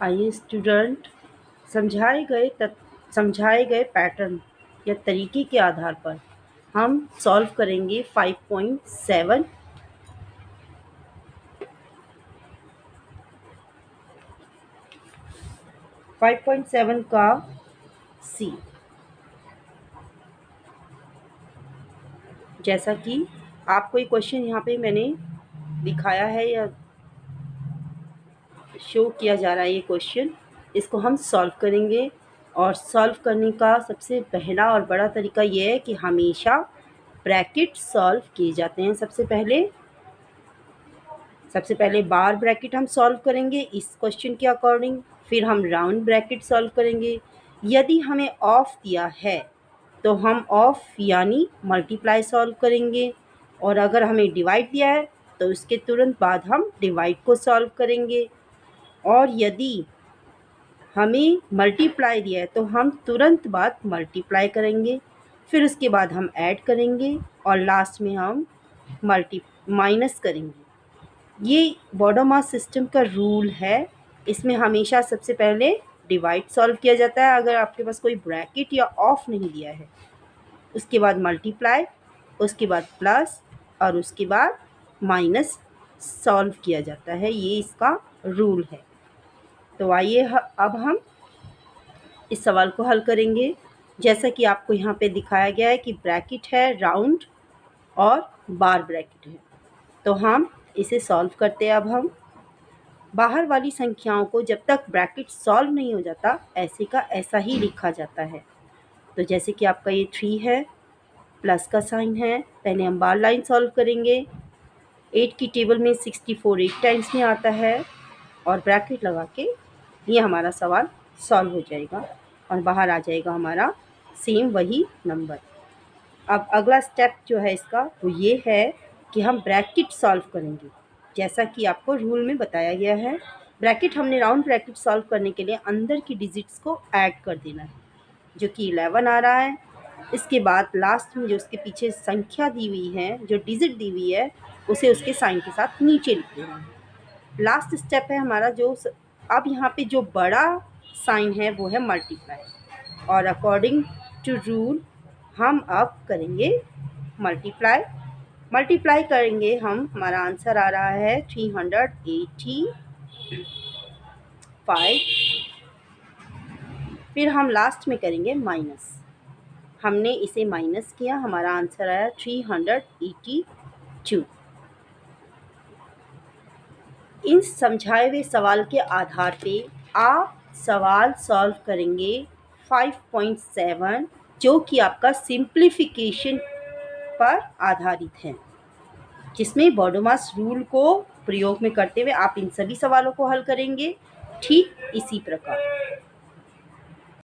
आइए स्टूडेंट, समझाए गए पैटर्न या तरीके के आधार पर हम सॉल्व करेंगे 5.7। 5.7 का सी। जैसा कि आपको ये क्वेश्चन यहाँ पे मैंने दिखाया है या शो किया जा रहा है, ये क्वेश्चन इसको हम सॉल्व करेंगे। और सॉल्व करने का सबसे पहला और बड़ा तरीका ये है कि हमेशा ब्रैकेट सॉल्व किए जाते हैं। सबसे पहले बार ब्रैकेट हम सॉल्व करेंगे इस क्वेश्चन के अकॉर्डिंग, फिर हम राउंड ब्रैकेट सॉल्व करेंगे। यदि हमें ऑफ दिया है तो हम ऑफ यानी मल्टीप्लाई सॉल्व करेंगे, और अगर हमें डिवाइड दिया है तो उसके तुरंत बाद हम डिवाइड को सॉल्व करेंगे। और यदि हमें मल्टीप्लाई दिया है तो हम तुरंत बाद मल्टीप्लाई करेंगे, फिर उसके बाद हम ऐड करेंगे और लास्ट में हम माइनस करेंगे। ये बॉडोमास सिस्टम का रूल है। इसमें हमेशा सबसे पहले डिवाइड सॉल्व किया जाता है अगर आपके पास कोई ब्रैकेट या ऑफ नहीं दिया है, उसके बाद मल्टीप्लाई, उसके बाद प्लस और उसके बाद माइनस सॉल्व किया जाता है। ये इसका रूल है। तो आइए अब हम इस सवाल को हल करेंगे। जैसा कि आपको यहाँ पे दिखाया गया है कि ब्रैकेट है राउंड और बार ब्रैकेट है, तो हम इसे सॉल्व करते हैं। अब हम बाहर वाली संख्याओं को जब तक ब्रैकेट सॉल्व नहीं हो जाता ऐसे का ऐसा ही लिखा जाता है। तो जैसे कि आपका ये 3 है, प्लस का साइन है, पहले हम बार लाइन सॉल्व करेंगे। 8 की टेबल में 64 8 टाइम्स में आता है और ब्रैकेट लगा के ये हमारा सवाल सॉल्व हो जाएगा और बाहर आ जाएगा हमारा सेम वही नंबर। अब अगला स्टेप जो है इसका वो ये है कि हम ब्रैकेट सॉल्व करेंगे जैसा कि आपको रूल में बताया गया है। ब्रैकेट हमने राउंड ब्रैकेट सॉल्व करने के लिए अंदर की डिजिट्स को ऐड कर देना है, जो कि 11 आ रहा है। इसके बाद लास्ट में जो उसके पीछे संख्या दी हुई है, जो डिजिट दी हुई है, उसे उसके साइन के साथ नीचे लिख देना है। लास्ट स्टेप है हमारा अब यहाँ पे जो बड़ा साइन है वो है मल्टीप्लाई, और अकॉर्डिंग टू रूल हम अब करेंगे मल्टीप्लाई करेंगे हम। हमारा आंसर आ रहा है 385। फिर हम लास्ट में करेंगे माइनस। हमने इसे माइनस किया, हमारा आंसर आया 382। इन समझाए हुए सवाल के आधार पे आप सवाल सॉल्व करेंगे 5.7, जो कि आपका सिंप्लीफिकेशन पर आधारित है, जिसमें बॉडोमास रूल को प्रयोग में करते हुए आप इन सभी सवालों को हल करेंगे ठीक इसी प्रकार।